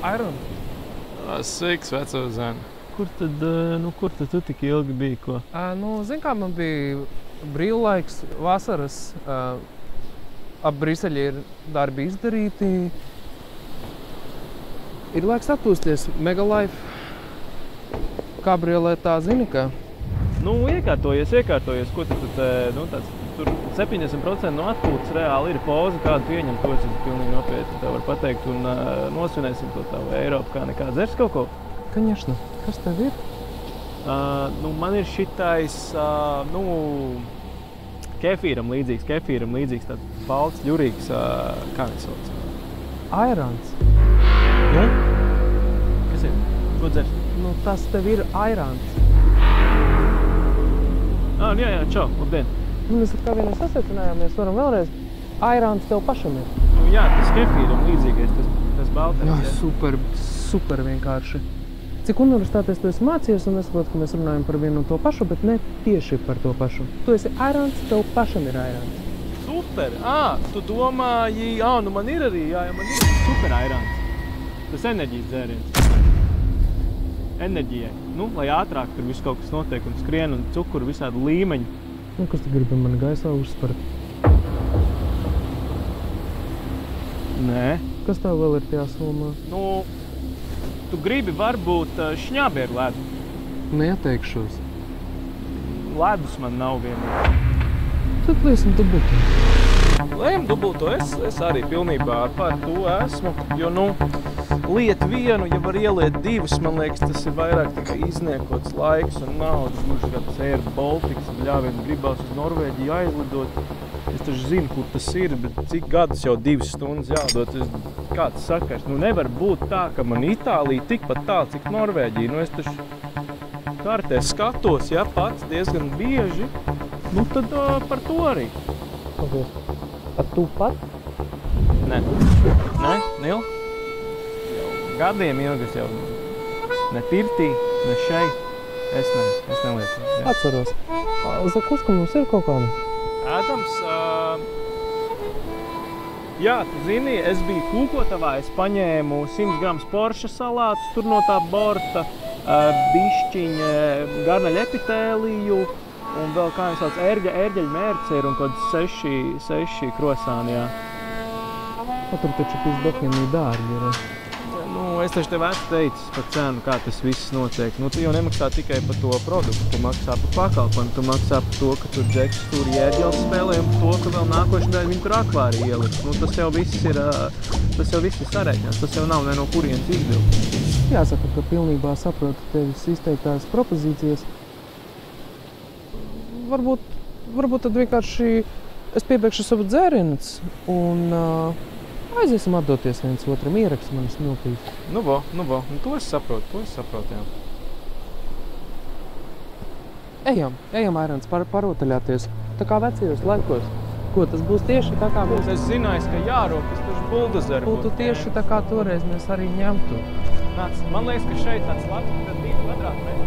Airons? Sveiks, veco zēni. Kur tad tu tik ilgi biji, ko? Zin kā, man bija brīvlaiks vasaras. Ap Briseļi ir darbi izdarīti. Ir laiks atpūsties. Megalife. Kabriolētā zini, kā? Iekārtojies. Ko tad, tur 70% no atpūtas reāli ir pauze, kādu pieņem, to es pilnīgi nopietni tev var pateikt, un nosvinēsim to tavu Eiropu kā nekā. Dzers kaut ko? Kaņešana. Kas tev ir? Man ir šitais, kefīram līdzīgs, tāds balts, ļurīgs, kā viņš sauc? Airons. Nu? Kas ir? Ko dzers? Tas tev ir Airons. Jā, čau, labdien. Mēs kā vienai sasveicinājāmies, varam vēlreiz. Airons tev pašam ir. Jā, tas kefīram līdzīgais, tas baltais. Jā, super vienkārši. Cik universitātēs tu esi mācījies, un es saprotu, ka mēs runājam par vienu un to pašu, bet ne tieši par to pašu. Tu esi Airons, tev pašam ir Airons. Super! Tu domāji, man ir arī, man ir super Airons. Tas enerģijas dzēriens. Enerģijai. Lai ātrāk tur viss kaut kas notiek un skrien un cukuru visādi līmeņi. Kas tu gribi mani gaisā uzspart? Nē. Kas tev vēl ir tajā somā? Tu gribi varbūt šņābieru ledu. Neieteikšos. Ledus man nav vienīgi. Tad liesim dubulto. Lējam dubulto, es arī pilnībā par to esmu, jo, liet vienu, ja var ieliet divus, man liekas, tas ir vairāk tikai izniekots laiks un naudas, gluži kā tas Air Baltics, un ļāvien gribās uz Norvēģiju aizlidot. Es taču zinu, kur tas ir, bet cik gadus jau 2 stundas jādod. Kāds sakars, nevar būt tā, ka man Itālija tikpat tā, cik Norvēģija. Es taču kartē skatos, pats diezgan bieži. Tad par to arī. Tu pat? Nē, Nil? Gadiem ilgas jau ne pirtī, ne šeit. Es nelieku. Atceros. Zakuska mums ir kaut kāda? Ēdams, tu zini, es biju Kūkotavā, es paņēmu 100 grams Porsche salātus, tur no tā borta, bišķiņa garnaļa epitēliju un vēl, kā viņš sauc, ērģeļu mērceri un kaut 6 krosāni, jā. Tur taču pizdokiem dārgi ir. Es taču tev esmu teicis par cenu, kā tas viss notiek. Tu jau nemaksā tikai par to produktu, tu maksā par pakalpojumu, tu maksā par to, ka tur džeks tur jēģeles spēlē un par to, ka vēl nākošajā dēļ viņi tur akvāriju ieliks. Tas jau viss ir sarēķināts, tas jau nav ne no kurienes izvilkts. Jāsaka, ka pilnībā saprotu tevis izteiktās propozīcijas. Varbūt tad vienkārši es piebeigšu savu dzērienus un aiziesim atdoties viens otram, ieraksti manis miltīt. To es saprotu, jā. Ejam, Airons, parotaļāties. Tā kā vecajos laikos. Ko, tas būs tieši tā kā mēs... Es zināju, ka jārokas taču buldozeri būtu tieši tā kā toreiz mēs arī ņemtu. Man liekas, ka šeit tāds labs, tad 2 kvadrātmetri.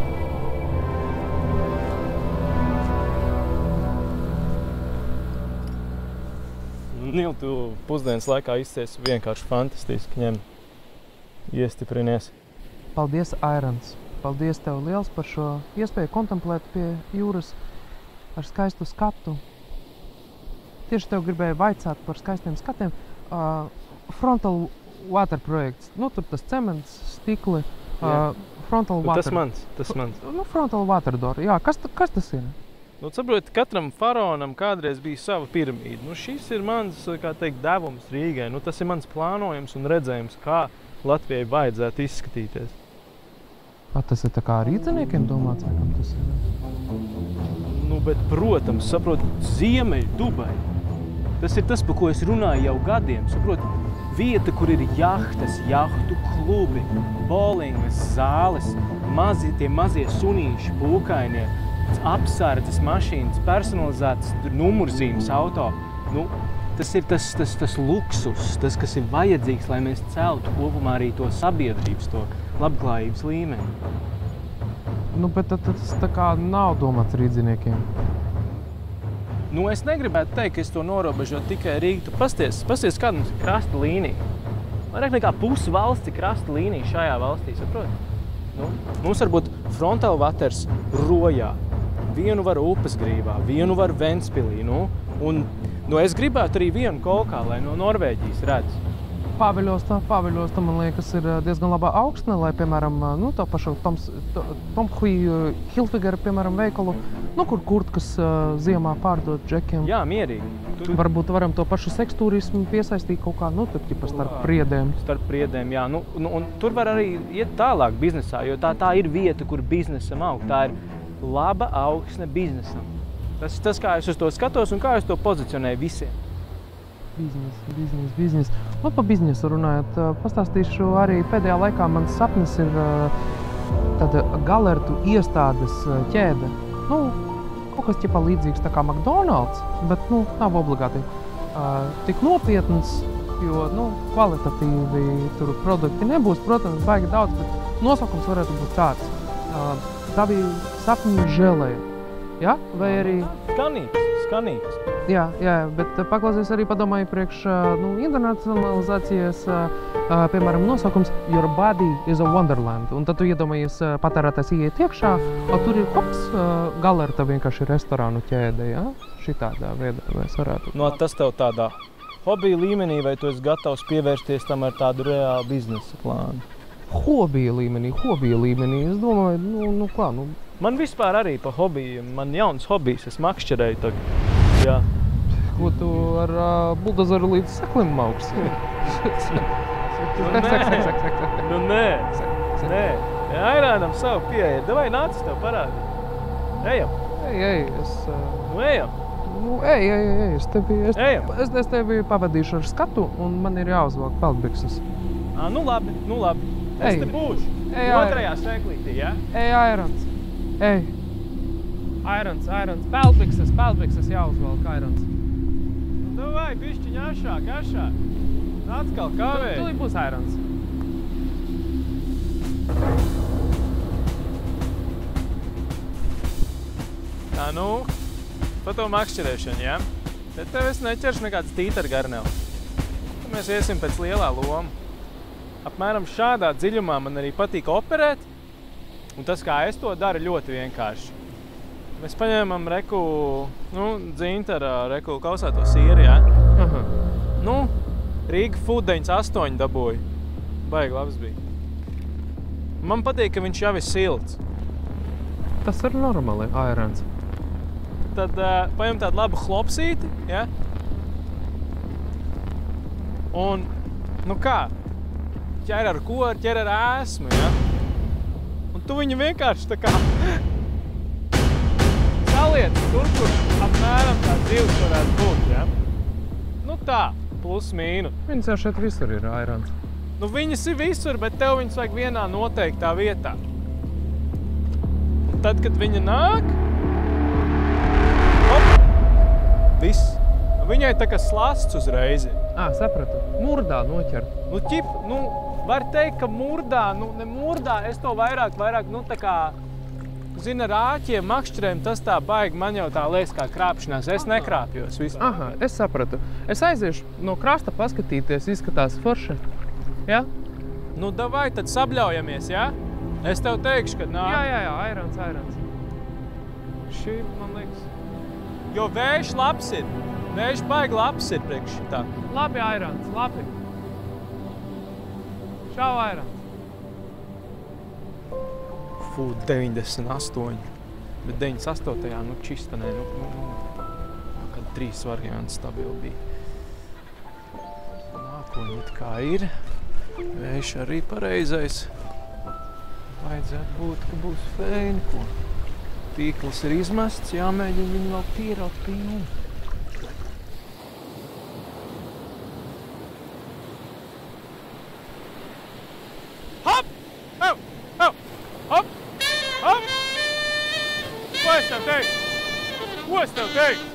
Nil, tu pusdienas laikā izcies vienkārši fantastiski ņem. Iestiprinies. Paldies, Airons. Paldies tev liels par šo iespēju kontemplēt pie jūras ar skaistu skatu. Tieši tev gribēju vaicāt par skaistiem skatiem. Frontal Water projekts. Tur tas cements, stikli. Frontal Water. Tas mans. Frontal Water door. Jā, kas tas ir? Saproti, katram faraonam kādreiz bija sava piramīda. Šis ir mans, kā teikt, devums Rīgai. Tas ir mans plānojums un redzējums, kā Latvijai vajadzētu izskatīties. Tas ir tā kā rīdziniekiem domāts, vai kam tas ir? Bet, protams, saproti, Ziemeļ Dubai. Tas ir tas, par ko es runāju jau gadiem. Saproti, vieta, kur ir jahtas, jahtu klubi, bowlingas zāles, tie mazie sunīši, pūkainie, apsardzes mašīnas, personalizētas numurzīmes auto. Tas ir tas luksus, tas, kas ir vajadzīgs, lai mēs celtu kopumā arī to sabiedrības, to labklājības līmeni. Bet tas tā kā nav domāts rīdziniekiem. Es negribētu teikt, ka es to norobežotu tikai Rīgu. Tu pasties, kāda mums ir krasta līnija. vairāk nekā pusi valsts ir krasta līnija šajā valstī, saprot? Nu, mums var būt frontal waters Rojā, vienu var Upesgrīvā, vienu var Ventspilī, nu, un es gribētu arī vienu kolkā, lai no Norvēģijas redz. Paviļos, man liekas, ir diezgan labā augstne, lai, piemēram, nu, tā pašu Tom Hilfiger, piemēram, veikalu, nu, kur kurtkas ziemā pārdot džekiem. Jā, mierīgi. Varbūt varam to pašu seksturismu piesaistīt kaut kā, nu, tad starp priedēm. Starp priedēm, jā. Nu, un tur var arī iet tālāk biznesā, jo tā ir vieta, kur biznesam aug. Tā ir laba augsne biznesam. Tas, kā es uz to skatos un kā es to pozicionēju visiem. Biznes. Nu, pa biznesu runājot, pastāstīšu arī pēdējā laikā mans sapnis ir tāda galertu iestādes ķēde. Nu, kaut kas ķipā līdzīgs tā kā McDonald's, bet, nu, nav obligāti tik nopietns, jo, nu, kvalitatīvi tur produkti nebūs, protams, baigi daudz, bet nosaukums varētu būt tāds. Tavi sapņu želeja, ja? Vai arī... Skanīgs. Jā, bet paklausies arī padomāju priekš internacionalizācijas, piemēram, nosaukums Your Body is a Wonderland. Un tad tu iedomājies patērētājs ieiet iekšā, un tur ir hops, galerta vienkārši restorānu ķēde, ja? Šitādā veidā mēs varētu. No, tas tev tādā hobija līmenī, vai tu esi gatavs pievērsties tam ar tādu reālu biznesa plānu? Hobija līmenī. Es domāju, kā. Man vispār arī pa hobiju, man jauns hobijs, es makšķerēju tagad. Jā. Ko tu ar buldozeru līdz seklim mauks? Nē. Airānam savu pieeja. Davai nāc, tev parādi. Ejam. Ej, es tevi pavadīšu ar skatu, un man ir jāuzvelk peldbikses. Nu labi. Es te būšu. Otrajā sēklītī, jā? Ej, Airons. Ej. Airons. Peldbikses jāuzvelk, Airons. Davai, bišķiņ ašāk. Atkal kavēji. Tūlīt būs Airons. Tā, nu, pa to makšķerēšanu, jā? Te tev es neķeršu nekāds tītargarnevs. Tad mēs iesim pēc lielā loma. Apmēram šādā dziļumā man arī patīk operēt, un tas, kā es to daru, ļoti vienkārši. Mēs paņēmam dzintara kausēto sīri, jā? Aha. Nu, Rīga Food 98 dabūja. Baigi labs bija. Man patīk, ka viņš jau ir silts. Tas ir normāli, Airons. Tad paņem tādu labu hlopsīti, ja? Un, nu kā? Ķer ar ko, ķer ar ēsmu, ja? Un tu viņu vienkārši tā kā saliec tur, kur apmēram tā dzīves varētu būt, ja? Nu tā, plus mīnu. Viņas jau šeit visur ir, Airons. Nu viņas ir visur, bet tev viņas vajag vienā noteiktā vietā. Un tad, kad viņa nāk, hop, viss. Viņai tā kā slasts uzreiz ir. Sapratu. Murdā noķer. Var teikt, ka murdā, ne murdā, es to vairāk, tā kā, zina, rāķiem, makšķerēm, tas tā baigi, man jau tā liekas kā krāpšanās, es nekrāpjos visu. Aha, es sapratu. Es aiziešu no krasta paskatīties, izskatās forši. Ja? Nu, davai, tad sabļaujamies, ja? Es tev teikšu, kad nāk. Jā, Airons. Šī, man liekas, jo vējš labs ir. Vējš baigi labs ir priekš šitā. Labi, Airons, labi. Čau, Airons. Food 98. Bet 98. Čistanē, kad 3 varianti stabili bija. Nākotnē it kā ir. Vējš arī pareizais. Vajadzētu būt, ka būs fēni, ko. Tīkls ir izmests, jāmēģina viņu vēl pieraut pilnu. Ko es tev teiktu?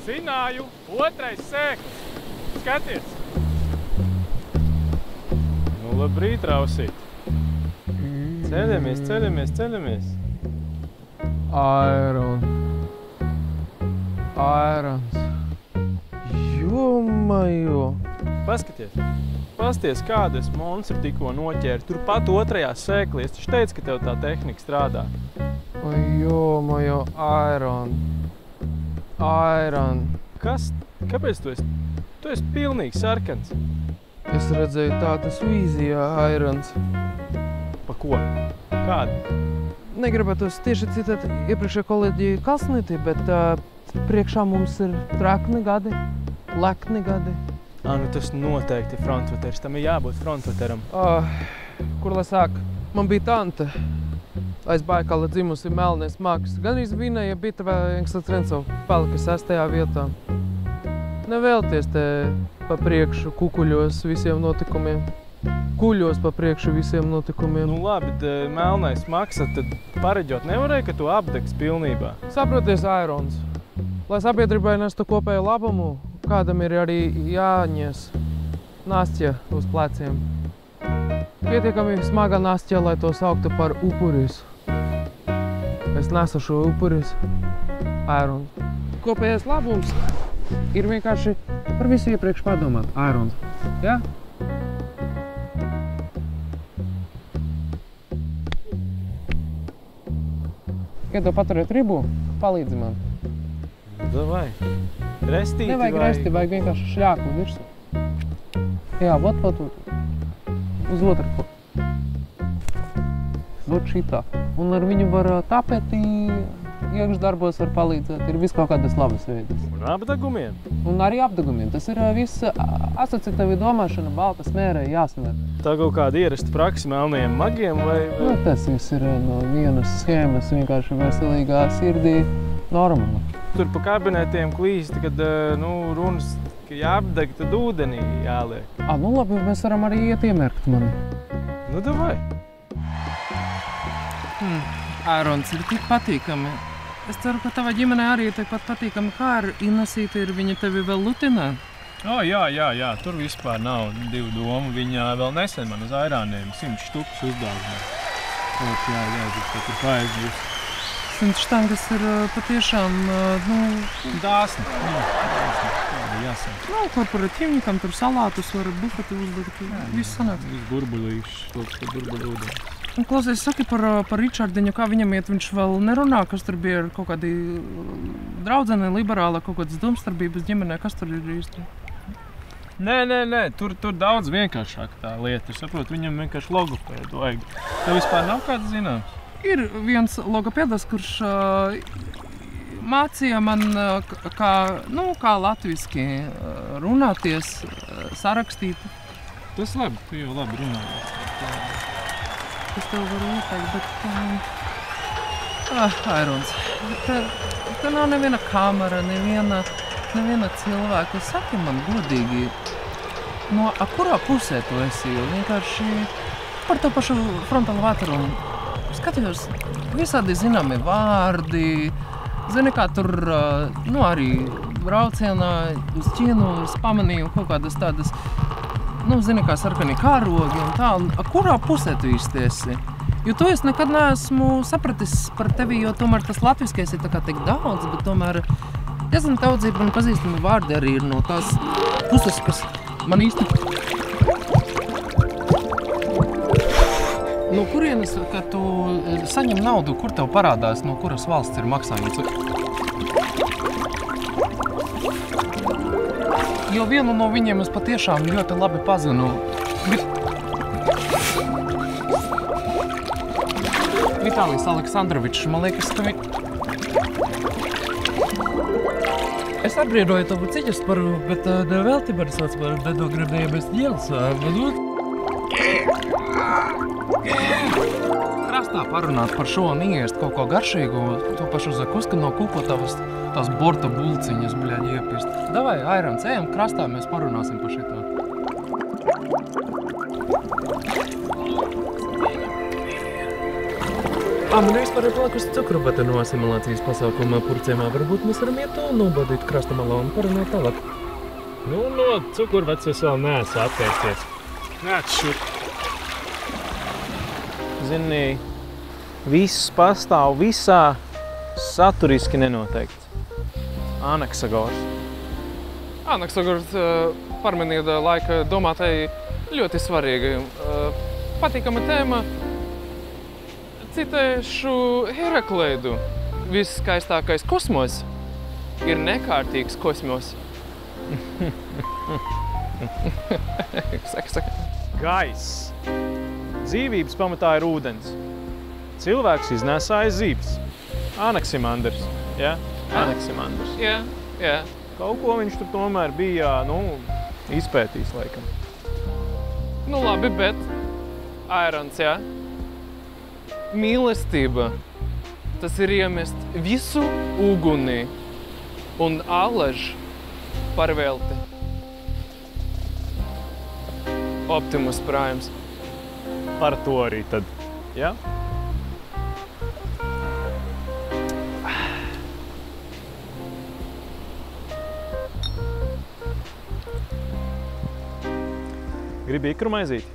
Zināju, otrais sēklis. Skaties! Nu, labrīt, Rausīt. Ceļamies. Airons. Jomajo. Paskaties, kādu es monstru tikko noķēru. Turpat otrajā sēklī. Es taču teicu, ka tev tā tehnika strādā. Oi, jomajo, Iron. Kas? Kāpēc tu esi? Tu esi pilnīgi sarkans. Es redzēju tādas vīzijā, Irons. Pa ko? Kādu? Negribētos tieši citēt iepriekšējo kolēģi Kalsnīti, bet priekšā mums ir trakni gadi, lekni gadi. Nu tas noteikti ir frontveteris. Tam ir jābūt frontveteram. Kur lai sāk? Man bija tante. Aiz Baikala dzimusi Melnais Maks. Gan arī vinēja bitavā Engstra-Trencov palika 6. vietā. Nevēlties te pa priekšu kukuļos visiem notikumiem. Kuļos pa priekšu visiem notikumiem. Nu labi, Melnais Maks, tad pareģot nevarēja, ka tu apdegs pilnībā. Saproties, Irons. Lai sabiedrībai nestu kopēju labumu, kādam ir arī jāņes nastja uz pleciem. Pietiekami smaga nastja, lai to sauktu par upuris. Es nesu šo upuris, Irons. Kopējais labums ir vienkārši par visu iepriekš padomāt, Irons. Ja? Kad tev paturēt ribu, palīdzi man. Davai. Restīti Nevajag resti, vajag vienkārši šļāku virsū. Jā, vot. Uz otru. Vot šitā. Un ar viņu var tāpēt iekšdarbos var palīdzēt. Ir viss kaut kādas labas veidas. Un apdegumiem. Un arī apdegumiem. Tas ir viss asociatīvi domāšana, balta smērē jāsver. Tā kaut kāda ierasta praksa melnajiem magiem vai? Nu, tas viss ir no vienas schēmas vienkārši veselīgā sirdī normāli. Tur pa kabinetiem klīst, kad runas, ka jāapdeg, tad ūdenī jāliek. Nu labi, mēs varam arī iet iemērkt mani. Nu, davai. Irons ir tik patīkami. Es ceru, ka tavā ģimenē arī ir tikpat patīkami, kā ar Inesīti ir. Viņa tevi vēl lutinē? Jā. Tur vispār nav divu domu. Viņa vēl nesen man uz airāniem 100 štukus uzdāvināja. Jā, tas ir paēdus. 100 štangas ir patiešām, dāsni. Jāsaka. Korporatīvnikam tur salātus var bufeti uzlikt. Viss sanāk. Viss burbuļīšs, kaut burbuļu ūdeni. Klausies, saki par Ričardiņu, kā viņam iet, viņš vēl nerunā, kas tur bija ar kaut kādi draudzene, liberāla, kaut kādas domstarbības ģimenē, kas tur ir īsti? Nē, tur daudz vienkāršāk tā lieta. Es saprotu, viņam vienkārši logopēdu vajag. Tev vispār nav kāds zināms? Ir viens logopēdas, kurš mācīja man, kā latviski runāties, sarakstīt. Tas labi, tu jau labi runājies. Es tev varu ieteikt, bet... Irons, te nav neviena kamera, neviena cilvēka. Saki man godīgi, no kurā pusē tu esi, jo vienkārši par to pašu frontālu vatru. Skatījos, visādi zināmi vārdi, zini, kā tur, arī braucienā uz Ķīnu, es pamanīju kaut kādas tādas, zini, kā sarkani kārogi un tā, kurā pusē tu īsti esi? Jo to es nekad neesmu sapratis par tevi, jo tomēr tas latviskais ir tā kā tik daudz, bet tomēr diezgan daudzība un pazīstami vārdi arī ir no tās puses, kas man īsti... No kurienes, kad tu saņem naudu, kur tev parādās, no kuras valsts ir maksājums? Jo vienu no viņiem es patiešām ļoti labi pazinu. Vitālijs Aleksandrovičs, man liekas, ka Es atbrīdoju tavu ciļasparu, bet vēl tibari sauc par dedograbējumies ģēles. Krastā parunāt par šo un iest kaut ko garšīgu, to pašu zakuska no kukotavas, tās borta bulciņas, bļaļ, iepist. Davai, Irons, ejam krastā, mēs parunāsim par šitā. Man vispār ir palikusi cukurbata no asimilācijas pasākuma Purciemā. Varbūt mēs varam iet un nobadīt krasta malā un parunāt tālāk. No cukurbatas es vēl neesmu attiecies. Nāc šur. Zini, viss pastāv visā saturiski nenoteikts. Anaksagors. Anaksagurs parmenīda laika domātai ļoti svarīga. Patīkama tēma. Citēšu Herakleidu. Viskaistākais kosmos ir nekārtīgs kosmos. Saka. Gaiss. Dzīvības pamatā ir ūdens. Cilvēks iznēsāja zivs. Anaksimandrs. Ja? Anaksimandrs. Jā. Kaut ko viņš tur tomēr bija, izpētījis laikam. Nu labi, bet Airons, jā? Mīlestība. Tas ir iemest visu ugunī un alaž parvelti. Optimus Primes. Par to arī tad. Ja? Gribi ikru maizīti?